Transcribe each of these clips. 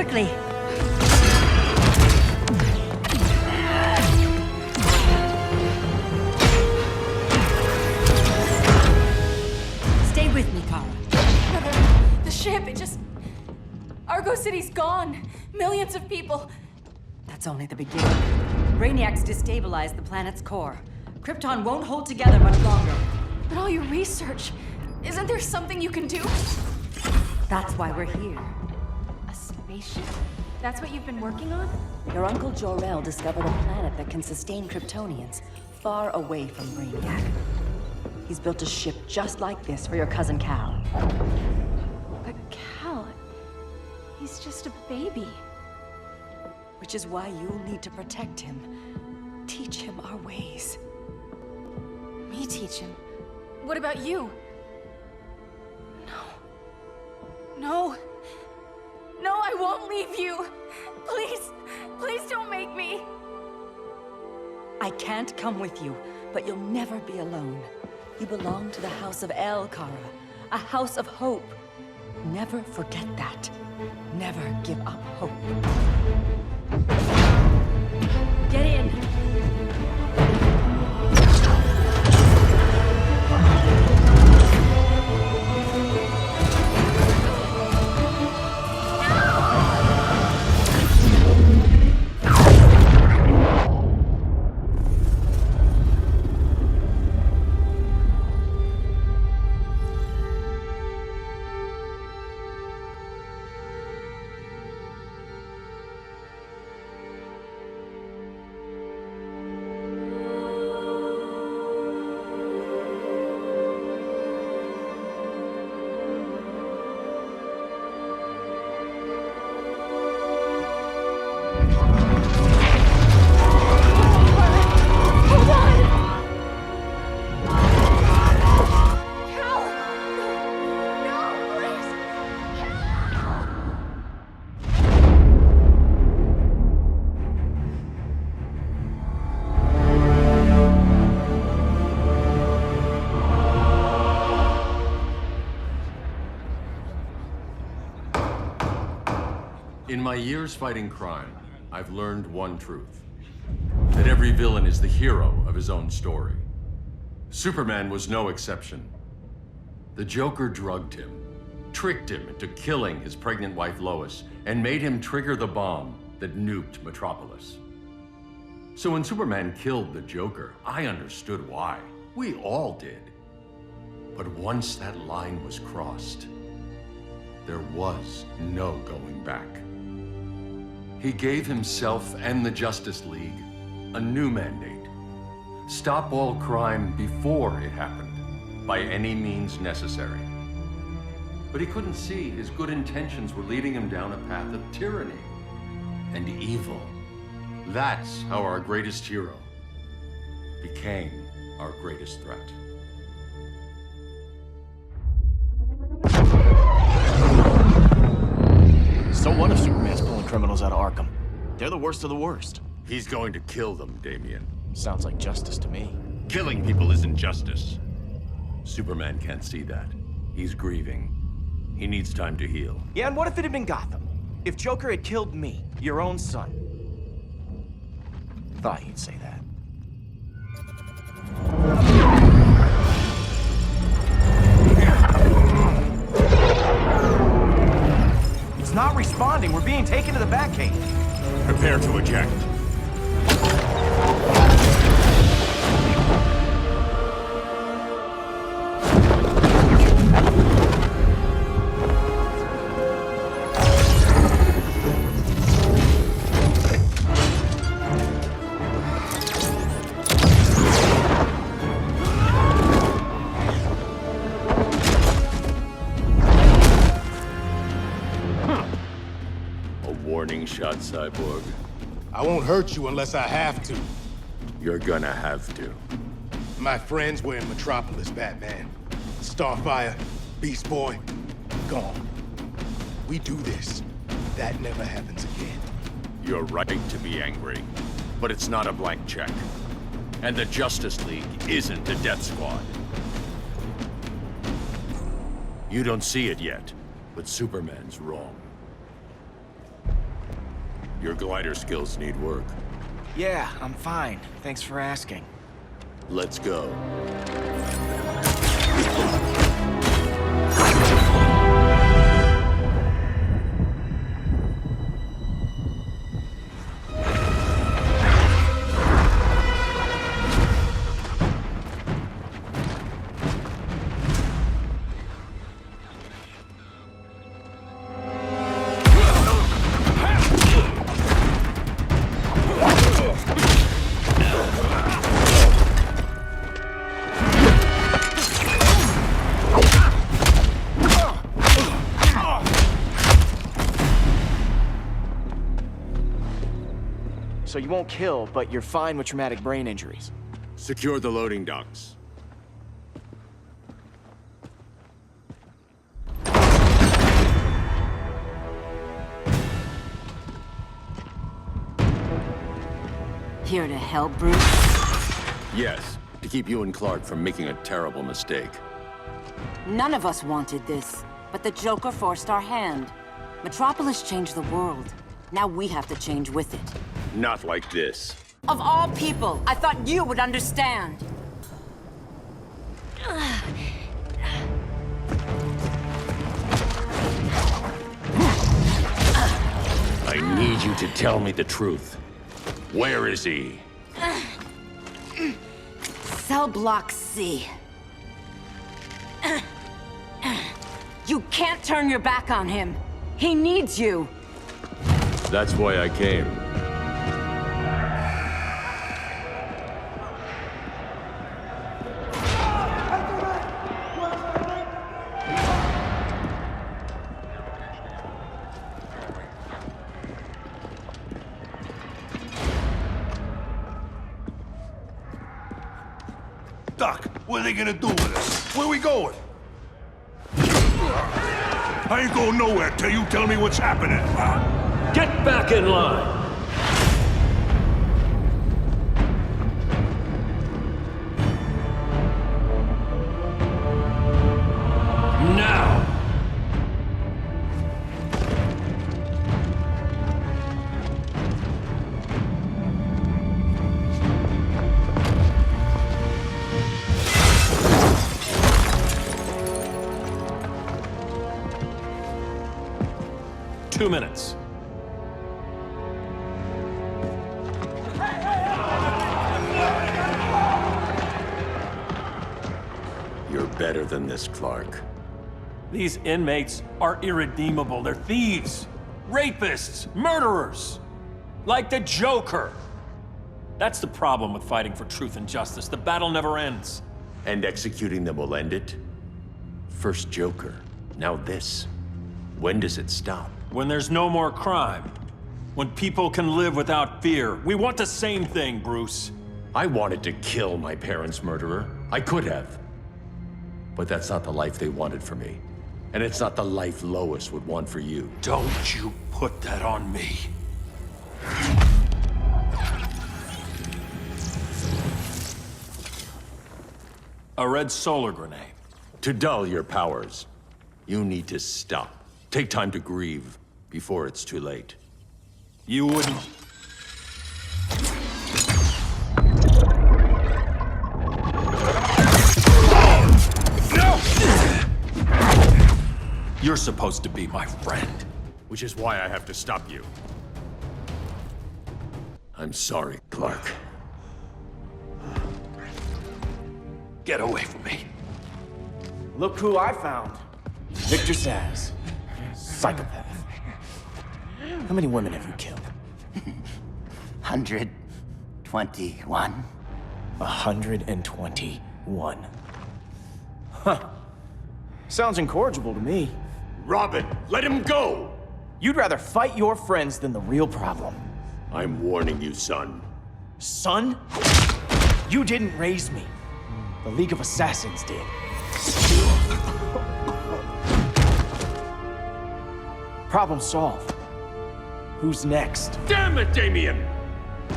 quickly. Stay with me, Kara. Mother, the ship, it just... Argo City's gone. Millions of people. That's only the beginning. Brainiac's destabilized the planet's core. Krypton won't hold together much longer. But all your research, isn't there something you can do? That's why we're here. A spaceship? That's what you've been working on? Your uncle Jor-El discovered a planet that can sustain Kryptonians, far away from Brainiac. He's built a ship just like this for your cousin Cal. But Cal, he's just a baby. Which is why you'll need to protect him. Teach him our ways. Me teach him? What about you? No. No, I won't leave you. Please, please don't make me. I can't come with you, but you'll never be alone. You belong to the House of El, Kara. A house of hope. Never forget that. Never give up hope. Get in! In my years fighting crime, I've learned one truth. That every villain is the hero of his own story. Superman was no exception. The Joker drugged him, tricked him into killing his pregnant wife Lois, and made him trigger the bomb that nuked Metropolis. So when Superman killed the Joker, I understood why. We all did. But once that line was crossed, there was no going back. He gave himself and the Justice League a new mandate. Stop all crime before it happened, by any means necessary. But he couldn't see his good intentions were leading him down a path of tyranny and evil. That's how our greatest hero became our greatest threat. So what if Superman's pulling criminals out of Arkham? They're the worst of the worst. He's going to kill them, Damian. Sounds like justice to me. Killing people isn't justice. Superman can't see that. He's grieving. He needs time to heal. Yeah, and what if it had been Gotham? If Joker had killed me, your own son? Thought he'd say that. It's not responding. We're being taken to the Batcave. Prepare to eject. Warning shot, Cyborg. I won't hurt you unless I have to. You're gonna have to. My friends were in Metropolis, Batman. Starfire, Beast Boy, gone. We do this. That never happens again. You're right to be angry, but it's not a blank check. And the Justice League isn't a death squad. You don't see it yet, but Superman's wrong. Your glider skills need work. Yeah, I'm fine. Thanks for asking. Let's go. So you won't kill, but you're fine with traumatic brain injuries. Secure the loading docks. Here to help, Bruce? Yes, to keep you and Clark from making a terrible mistake. None of us wanted this, but the Joker forced our hand. Metropolis changed the world. Now we have to change with it. Not like this. Of all people, I thought you would understand. I need you to tell me the truth. Where is he? Cell Block C. You can't turn your back on him. He needs you. That's why I came. Doc, what are they gonna do with us? Where we going? I ain't going nowhere till you tell me what's happening. Get back in line! Now! Two minutes. You're better than this, Clark. These inmates are irredeemable. They're thieves, rapists, murderers. Like the Joker. That's the problem with fighting for truth and justice. The battle never ends. And executing them will end it? First Joker, now this. When does it stop? When there's no more crime. When people can live without fear. We want the same thing, Bruce. I wanted to kill my parents' murderer. I could have. But that's not the life they wanted for me. And it's not the life Lois would want for you. Don't you put that on me. A red solar grenade. To dull your powers, you need to stop. Take time to grieve before it's too late. You wouldn't... No! You're supposed to be my friend. Which is why I have to stop you. I'm sorry, Clark. Get away from me. Look who I found. Victor Saz. Psychopath. How many women have you killed? 121. 121. Huh. Sounds incorrigible to me. Robin, let him go! You'd rather fight your friends than the real problem. I'm warning you, son. Son? You didn't raise me. The League of Assassins did. Problem solved. Who's next? Damn it, Damien!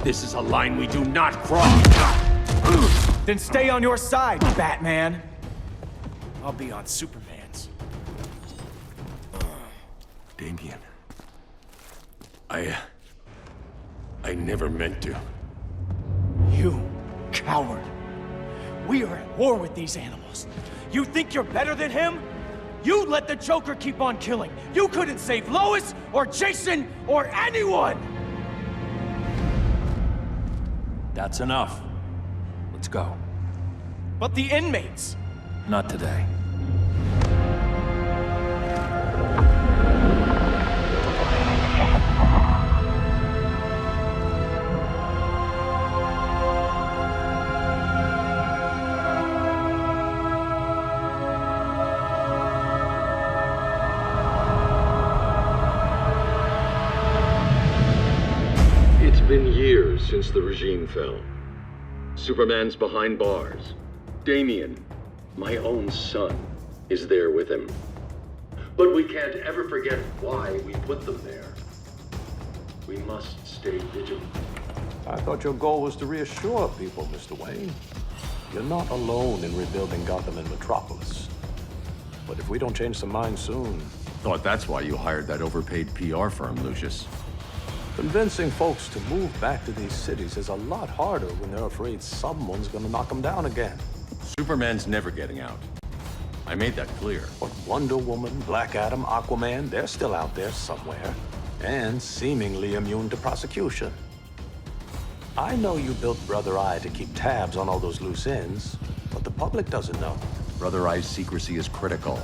This is a line we do not cross. Then stay on your side, Batman. I'll be on Superman's. Damien. I never meant to. You coward. We are at war with these animals. You think you're better than him? You let the Joker keep on killing. You couldn't save Lois, or Jason, or anyone! That's enough. Let's go. But the inmates! Not today. It's been years since the regime fell. Superman's behind bars. Damian, my own son, is there with him. But we can't ever forget why we put them there. We must stay vigilant. I thought your goal was to reassure people, Mr. Wayne. You're not alone in rebuilding Gotham and Metropolis. But if we don't change some minds soon... Thought that's why you hired that overpaid PR firm, Lucius. Convincing folks to move back to these cities is a lot harder when they're afraid someone's gonna knock them down again. Superman's never getting out. I made that clear. But Wonder Woman, Black Adam, Aquaman, they're still out there somewhere. And seemingly immune to prosecution. I know you built Brother Eye to keep tabs on all those loose ends, but the public doesn't know. Brother Eye's secrecy is critical.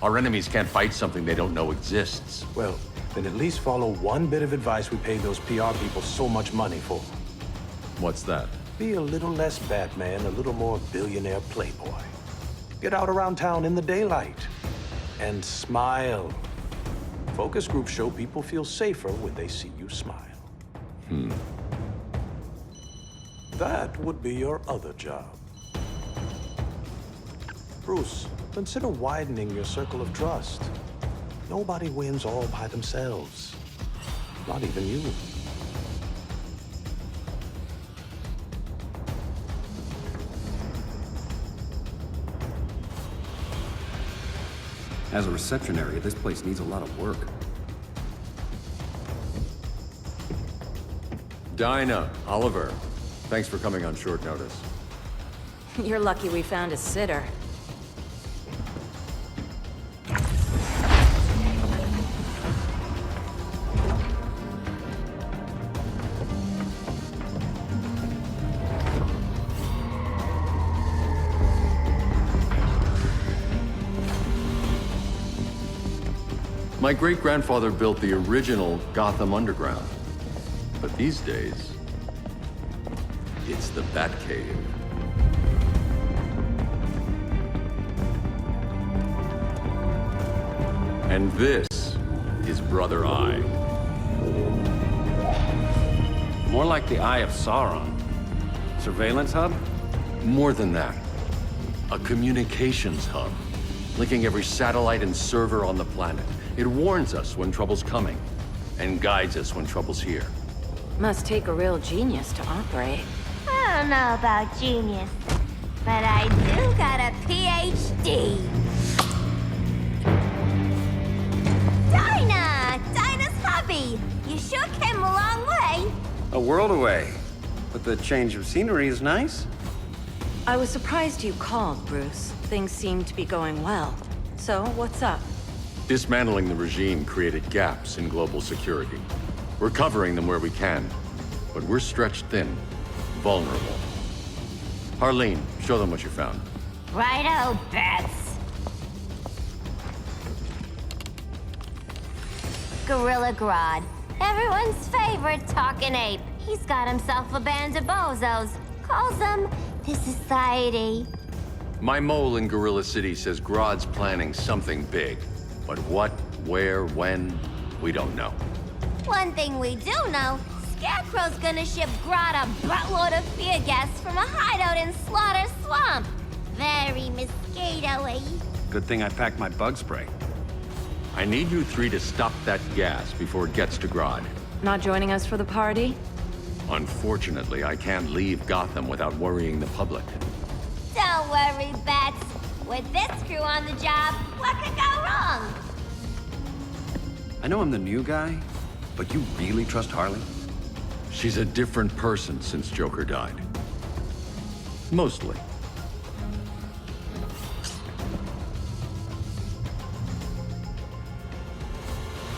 Our enemies can't fight something they don't know exists. Well, then at least follow one bit of advice we pay those PR people so much money for. What's that? Be a little less Batman, a little more billionaire playboy. Get out around town in the daylight. And smile. Focus groups show people feel safer when they see you smile. That would be your other job. Bruce, consider widening your circle of trust. Nobody wins all by themselves. Not even you. As a reception area, this place needs a lot of work. Dinah, Oliver, thanks for coming on short notice. You're lucky we found a sitter. My great-grandfather built the original Gotham Underground. But these days, it's the Batcave. And this is Brother Eye. More like the Eye of Sauron. Surveillance hub? More than that. A communications hub, linking every satellite and server on the planet. It warns us when trouble's coming, and guides us when trouble's here. Must take a real genius to operate. I don't know about genius, but I do got a PhD. Dinah's hubby. You sure came a long way. A world away. But the change of scenery is nice. I was surprised you called, Bruce. Things seem to be going well. So, what's up? Dismantling the regime created gaps in global security. We're covering them where we can, but we're stretched thin, vulnerable. Harleen, show them what you found. Righto, Bats. Gorilla Grodd. Everyone's favorite talking ape. He's got himself a band of bozos. Calls them the Society. My mole in Gorilla City says Grodd's planning something big. But what, where, when, we don't know. One thing we do know, Scarecrow's gonna ship Grodd a buttload of fear gas from a hideout in Slaughter Swamp. Very mosquito-y. Good thing I packed my bug spray. I need you three to stop that gas before it gets to Grodd. Not joining us for the party? Unfortunately, I can't leave Gotham without worrying the public. Don't worry, Bats. With this crew on the job, what could go wrong? I know I'm the new guy, but you really trust Harley? She's a different person since Joker died. Mostly.